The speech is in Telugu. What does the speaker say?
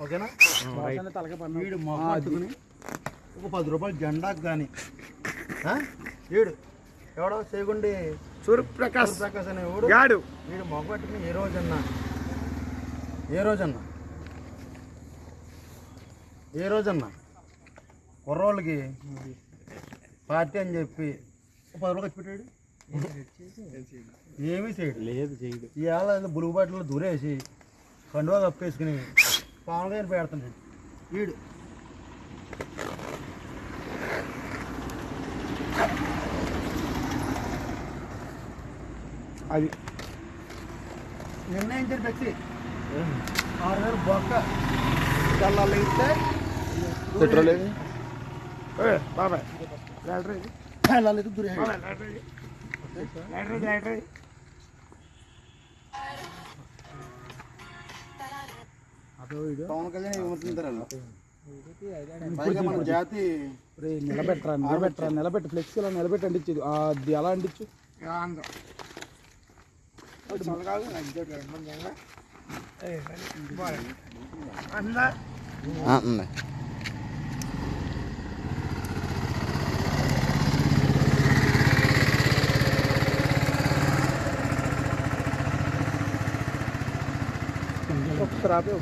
ఓకేనా? వీడు మొక్క పట్టుకుని ఒక 10 రూపాయలు జెండాకు కానీ వీడు ఎవడో చేయకుండి సూర్యప్రకాష్ అనే వాడు వీడు మొక్క పట్టుకుని ఏ రోజన్నా కుర్రోళ్ళకి పార్టీ అని చెప్పి 10 రూపాయలు ఖర్చు పెట్టాడు. ఏమీ చేయడు. ఇవాళ బులుగుబాటిలో దూరేసి కండువా కప్పేసుకుని పవన్ కళ్యాణ్ పెడుతున్నాడు వీడు. అది నిర్ణయించారు వ్యక్తి 6,000 బొక్క చల్లాలి ఇస్తే పెట్రోల్ బాబాయ్ వెళ్ళాలి దూరే పవన్ కళ్యాణ్ ఏమవుతుంటారు మన జాతి నిలబెట్ట ఫ్లెక్స్ ఇలా నిలబెట్టి అంటించేది అది అలా అంటించు ఒకసారి